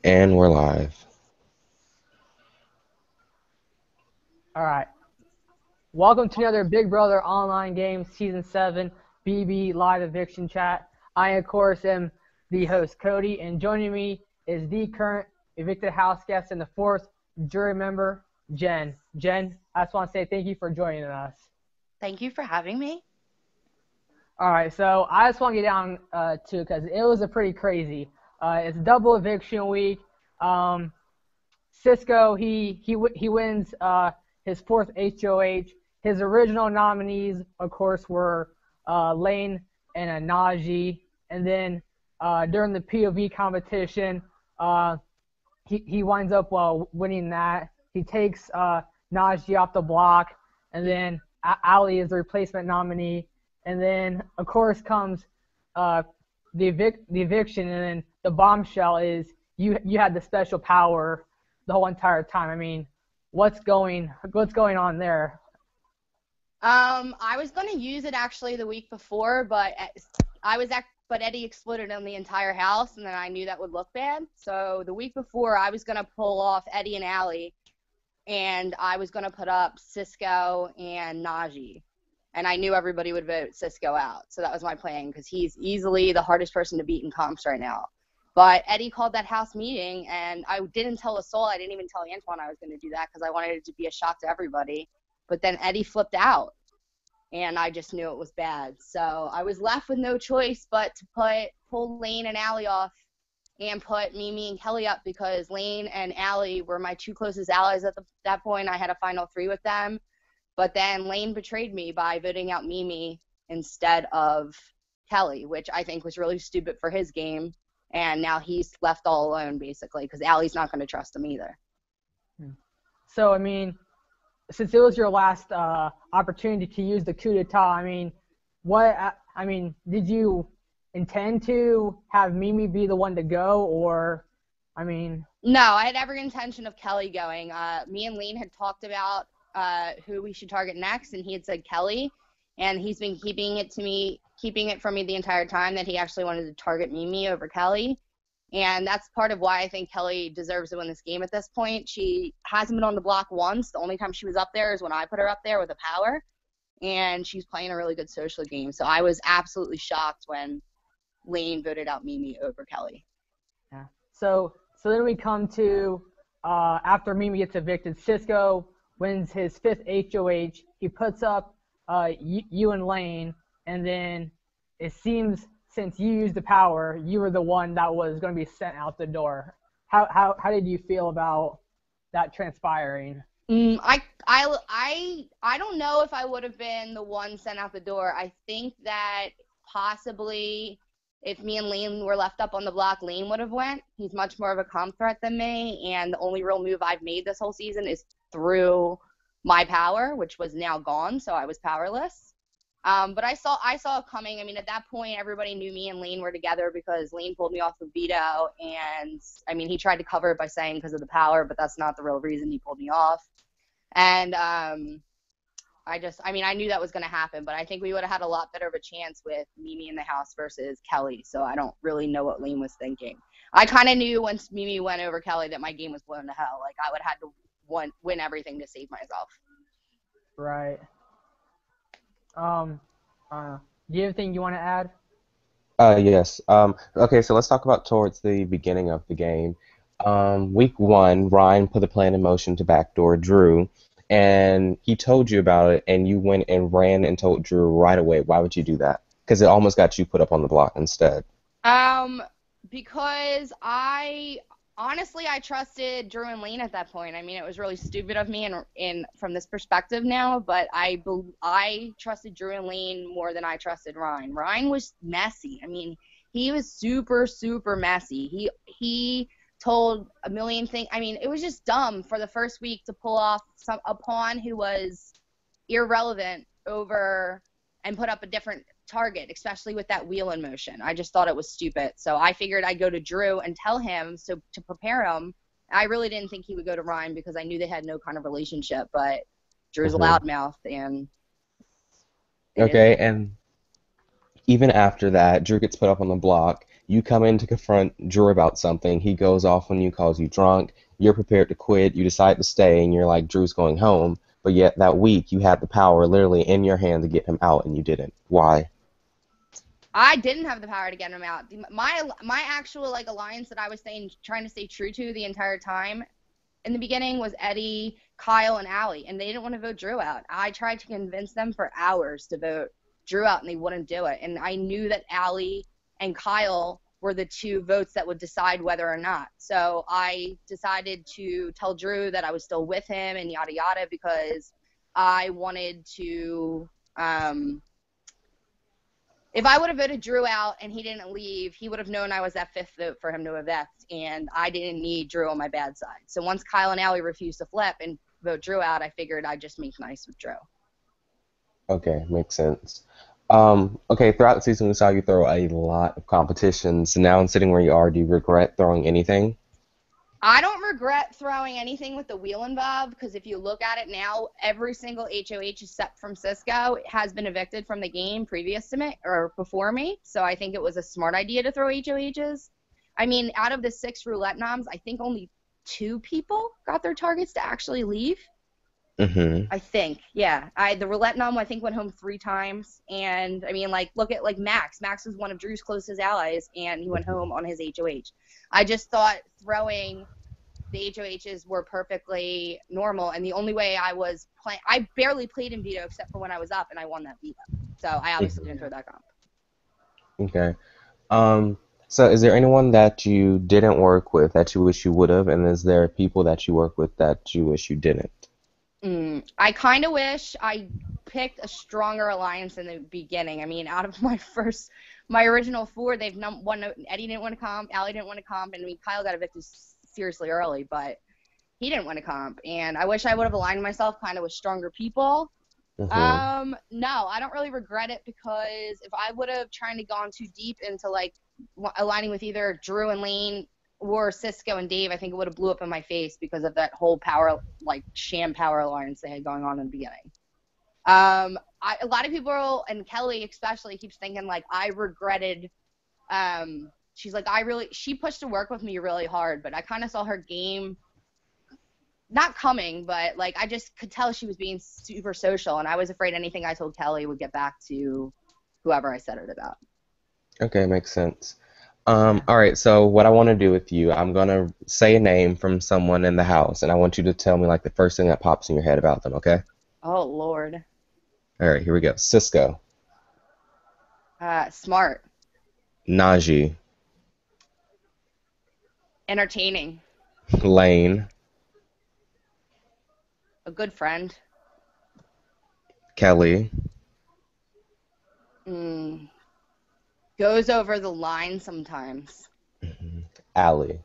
And we're live. All right. Welcome to another Big Brother Online Game Season 7 BB Live Eviction Chat. I, of course, am the host, Cody, and joining me is the current evicted house guest and the fourth jury member, Jen. Jen, I just want to say thank you for joining us. Thank you for having me. All right, so I just want to get down to it because it was a pretty crazy. It's double eviction week. Cisco, he wins his fourth HOH. His original nominees, of course, were Lane and Najee. And then during the POV competition, he winds up winning that. He takes Najee off the block, and then Ali is the replacement nominee. And then, of course, comes the eviction, and then the bombshell is you had the special power the whole entire time. I mean, what's going on there? I was gonna use it actually the week before, but but Eddie exploded on the entire house, and then I knew that would look bad. So the week before, I was gonna pull off Eddie and Allie, and I was gonna put up Cisco and Najee, and I knew everybody would vote Cisco out. So that was my plan because he's easily the hardest person to beat in comps right now. But Eddie called that house meeting, and I didn't tell a soul. I didn't even tell Antoine I was going to do that because I wanted it to be a shock to everybody. But then Eddie flipped out, and I just knew it was bad. So I was left with no choice but to pull Lane and Allie off and put Mimi and Kelly up because Lane and Allie were my two closest allies at that point. I had a final three with them. But then Lane betrayed me by voting out Mimi instead of Kelly, which I think was really stupid for his game. And now he's left all alone, basically, because Allie's not going to trust him either. So, I mean, since it was your last opportunity to use the coup d'etat, I mean, did you intend to have Mimi be the one to go, or, I mean? No, I had every intention of Kelly going. Me and Lane had talked about who we should target next, and he had said Kelly, and he's been keeping it from me the entire time that he actually wanted to target Mimi over Kelly. And that's part of why I think Kelly deserves to win this game at this point. She hasn't been on the block once. The only time she was up there is when I put her up there with a power. And she's playing a really good social game. So I was absolutely shocked when Lane voted out Mimi over Kelly. Yeah. So then we come to after Mimi gets evicted, Cisco wins his fifth HOH. He puts up you and Lane, and then it seems since you used the power, you were the one that was going to be sent out the door. How did you feel about that transpiring? I don't know if I would have been the one sent out the door. I think that possibly if me and Lane were left up on the block, Lane would have went. He's much more of a comp threat than me, and the only real move I've made this whole season is through my power, which was now gone, so I was powerless. But I saw it coming. I mean, at that point, everybody knew me and Lane were together because Lane pulled me off the veto, and I mean, he tried to cover it by saying because of the power, but that's not the real reason he pulled me off. And I knew that was going to happen, but I think we would have had a lot better of a chance with Mimi in the house versus Kelly. So I don't really know what Lane was thinking. I kind of knew once Mimi went over Kelly that my game was blown to hell. Like I would have had to win everything to save myself. Right. Do you have anything you want to add? Yes. Okay, so let's talk about towards the beginning of the game. Week one, Ryan put a plan in motion to backdoor Drew, and he told you about it, and you went and ran and told Drew right away. Why would you do that? Because it almost got you put up on the block instead. Because I trusted Drew and Lane at that point. I mean, it was really stupid of me in from this perspective now, but I trusted Drew and Lane more than I trusted Ryan. Ryan was messy. I mean, he was super, super messy. He told a million things. I mean, it was just dumb for the first week to pull off a pawn who was irrelevant over and put up a different target, especially with that wheel in motion. I just thought it was stupid. So I figured I'd go to Drew and tell him to prepare him. I really didn't think he would go to Ryan because I knew they had no kind of relationship, but Drew's a loudmouth and okay, and even after that, Drew gets put up on the block. You come in to confront Drew about something. He goes off on you, calls you drunk. You're prepared to quit. You decide to stay, and you're like, Drew's going home. But yet that week, you had the power literally in your hand to get him out, and you didn't. Why? I didn't have the power to get him out. My actual like alliance that I was trying to stay true to the entire time in the beginning was Eddie, Kyle, and Allie, and they didn't want to vote Drew out. I tried to convince them for hours to vote Drew out, and they wouldn't do it. And I knew that Allie and Kyle were the two votes that would decide whether or not. So I decided to tell Drew that I was still with him and yada yada because I wanted to. If I would have voted Drew out and he didn't leave, he would have known I was that fifth vote for him to evict, and I didn't need Drew on my bad side. So once Kyle and Allie refused to flip and vote Drew out, I figured I'd just make nice with Drew. Okay, makes sense. Okay, throughout the season, we saw you throw a lot of competitions. So now, sitting where you are, do you regret throwing anything? I don't regret throwing anything with the wheel and bob because if you look at it now, every single HOH except from Cisco has been evicted from the game previous to me or before me. So I think it was a smart idea to throw HOHs. I mean, out of the 6 roulette noms, I think only 2 people got their targets to actually leave. Mm-hmm. I think, yeah. The roulette nom I think went home 3 times, and I mean, like, look at like Max. Max was one of Drew's closest allies, and he went home on his HOH. I just thought throwing the HOHs were perfectly normal, and the only way I was playing, I barely played in veto except for when I was up, and I won that veto. So I obviously didn't throw that comp. Okay. So is there anyone that you didn't work with that you wish you would have, and is there people that you work with that you wish you didn't? I kind of wish I picked a stronger alliance in the beginning. I mean, out of my original 4, they've won. Eddie didn't win a comp, Allie didn't win a comp, and I mean, Kyle got evicted seriously early, but he didn't win a comp. And I wish I would have aligned myself kind of with stronger people. Mm-hmm. No, I don't really regret it because if I would have tried to gone too deep into like aligning with either Drew and Lane or Cisco and Dave, I think it would have blew up in my face because of that whole power, like sham power alliance they had going on in the beginning. A lot of people, and Kelly especially, keeps thinking like I regretted. She's like, she pushed to work with me really hard, but I kind of saw her game not coming, but like I just could tell she was being super social, and I was afraid anything I told Kelly would get back to whoever I said it about. Okay, makes sense. All right, so what I want to do with you, I'm gonna say a name from someone in the house, and I want you to tell me like the first thing that pops in your head about them, okay? Oh, Lord. All right, here we go. Cisco. Smart. Najee. Entertaining. Lane. A good friend. Kelly. Goes over the line sometimes. Allie.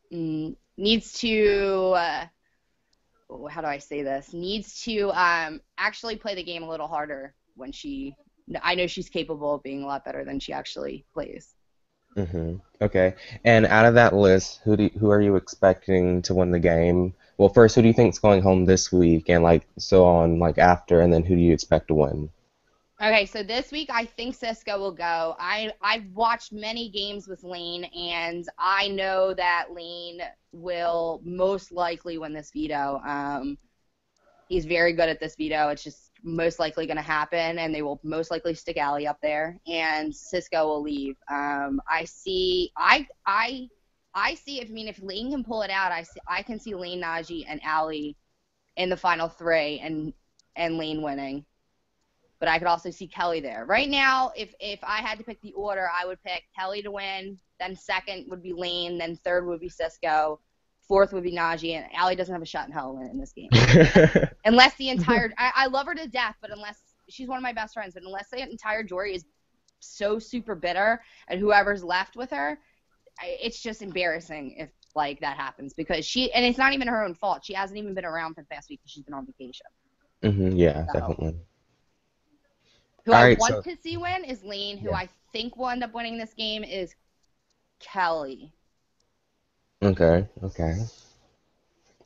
Needs to, how do I say this? Needs to actually play the game a little harder when I know she's capable of being a lot better than she actually plays. Okay. And out of that list, who are you expecting to win the game? Well, first, who do you think is going home this week, and like so on, like after, and then who do you expect to win? Okay, so this week I think Cisco will go. I've watched many games with Lane, and I know that Lane will most likely win this veto. He's very good at this veto. It's just most likely going to happen, and they will most likely stick Allie up there, and Cisco will leave. I see. If Lane can pull it out, I can see Lane, Najee, and Allie in the final 3, and Lane winning. But I could also see Kelly there. Right now, if I had to pick the order, I would pick Kelly to win, then second would be Lane, then third would be Cisco, fourth would be Najee, and Allie doesn't have a shot in hell to win in this game. Unless the entire – I love her to death, but unless – she's one of my best friends, but unless the entire jury is so super bitter at whoever's left with her, it's just embarrassing if, like, that happens because and it's not even her own fault. She hasn't even been around for the past week because she's been on vacation. Yeah, definitely. Who I want to see win is Lane. Who I think will end up winning this game is Kelly. Okay.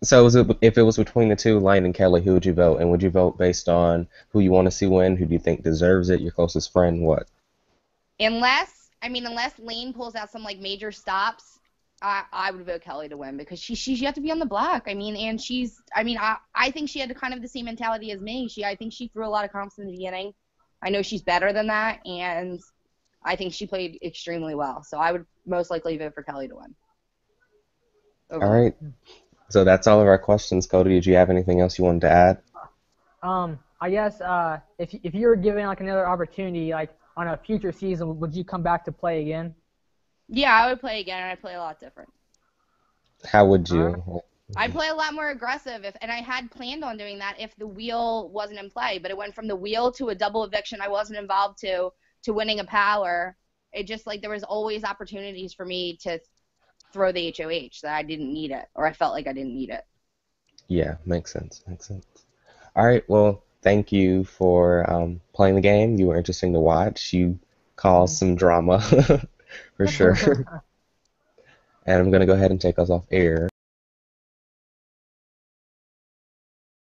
So if it was between the two, Lane and Kelly, who would you vote? And would you vote based on who you want to see win? Who do you think deserves it? Your closest friend? What? Unless I mean, unless Lane pulls out some like major stops, I would vote Kelly to win because she's yet to be on the block. I mean, and I think she had kind of the same mentality as me. I think she threw a lot of comps in the beginning. I know she's better than that, and I think she played extremely well. So I would most likely vote for Kelly to win All over Lane. right. So that's all of our questions. Cody, did you have anything else you wanted to add? I guess if you were given like another opportunity, like on a future season, would you come back to play again? Yeah, I would play again, and I'd play a lot different. How would All right. you? I'd play a lot more aggressive and I had planned on doing that if the wheel wasn't in play. But it went from the wheel to a double eviction I wasn't involved to winning a power. It just like there was always opportunities for me to throw the HOH that I didn't need it or I felt like I didn't need it. Yeah, makes sense. Makes sense. All right. Well, thank you for playing the game. You were interesting to watch. You caused some drama for sure. And I'm going to go ahead and take us off air.